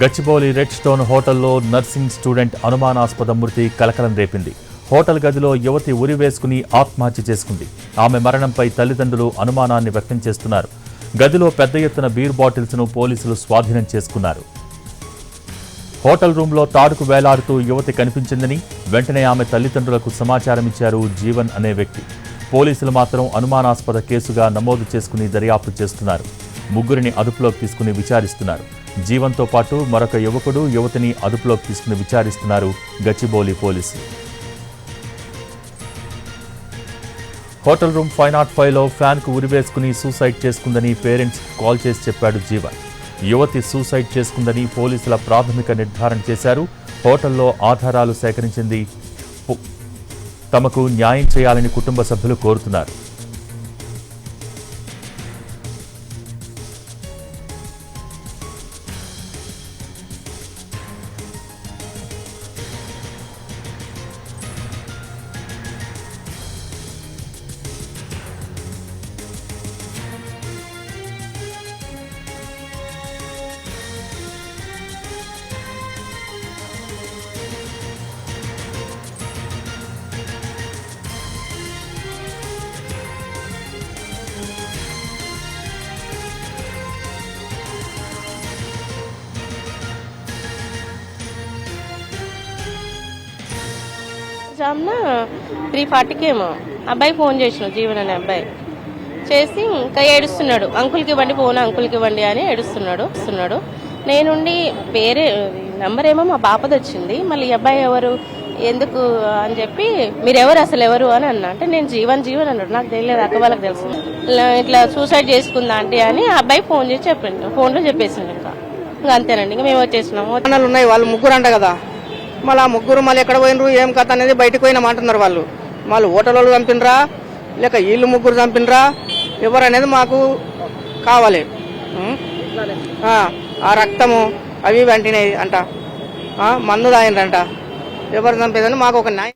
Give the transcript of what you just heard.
Gachibowli red stone హోటల్లో nursing student అనుమానాస్పద మృతి కలకలం రేపింది. హోటల్ గదిలో యువతి ఉరి వేసుకుని ఆత్మహత్య చేసుకుంది. ఆమె మరణంపై తల్లిదండ్రులు అనుమానాన్ని వ్యక్తం చేస్తున్నారు. గదిలో పెద్ద ఎత్తున బీర్ బాటిల్స్ ను పోలీసులు స్వాధీనం చేసుకున్నారు. హోటల్ రూంలో తాడుకు వేలాడుతూ యువతి కనిపించిందని వెంటనే ఆమె తల్లిదండ్రులకు సమాచారం ఇచ్చారు జీవన్ అనే వ్యక్తి. పోలీసులు మాత్రం అనుమానాస్పద కేసుగా నమోదు చేసుకుని దర్యాప్తు చేస్తున్నారు. ముగ్గురిని అదుపులోకి తీసుకుని విచారిస్తున్నారు. జీవన్తో పాటు మరొక యువకుడు యువతిని అదుపులోకి తీసుకుని విచారిస్తున్నారు గచ్చిబౌలి పోలీసులు. హోటల్ రూమ్ 505లో ఫ్యాన్కు ఉరివేసుకుని సూసైడ్ చేసుకుందని పేరెంట్స్ కాల్ చేసి చెప్పాడు జీవన్. యువతి సూసైడ్ చేసుకుందని పోలీసుల ప్రాథమిక నిర్ధారణ చేశారు. హోటల్లో ఆధారాలు సేకరించింది. తమకు న్యాయం చేయాలని కుటుంబ సభ్యులు కోరుతున్నారు. జామ్న 3:40కి ఏమో అబ్బాయి ఫోన్ చేసినాడు, జీవన్ అనే అబ్బాయి చేసి ఇంకా ఏడుస్తున్నాడు, అంకుల్కి ఇవ్వండి ఫోన్, అంకుల్కి ఇవ్వండి అని ఏడుస్తున్నాడు. నేనుండి వేరే నంబర్ ఏమో మా పాపది వచ్చింది. మళ్ళీ ఈ అబ్బాయి ఎవరు ఎందుకు అని చెప్పి మీరెవరు అసలు ఎవరు అని అన్నా. అంటే నేను జీవన్ అన్నాడు. నాకు తెలియదు, అక్క వాళ్ళకి తెలుసు. ఇట్లా సూసైడ్ చేసుకుందా అంటే అని ఆ అబ్బాయి ఫోన్ చేసి చెప్పిండు, ఫోన్లో చెప్పేసిండు. ఇంకా అంతేనండి, ఇంకా మేము వచ్చేసినాము. ఉన్నాయి వాళ్ళు ముగ్గురు అంట కదా, మళ్ళీ ఆ ముగ్గురు మళ్ళీ ఎక్కడ పోయినరు ఏం కథ అనేది బయటకు పోయినామంటున్నారు. వాళ్ళు హోటల్ వాళ్ళు చంపినరా లేక వీళ్ళు ముగ్గురు చంపినరా ఎవరు అనేది మాకు కావాలి. ఆ రక్తము అవి వెంటనే అంట, మందు తాగినరంట, ఎవరు చంపేదని మాకు ఒక న్యాయం.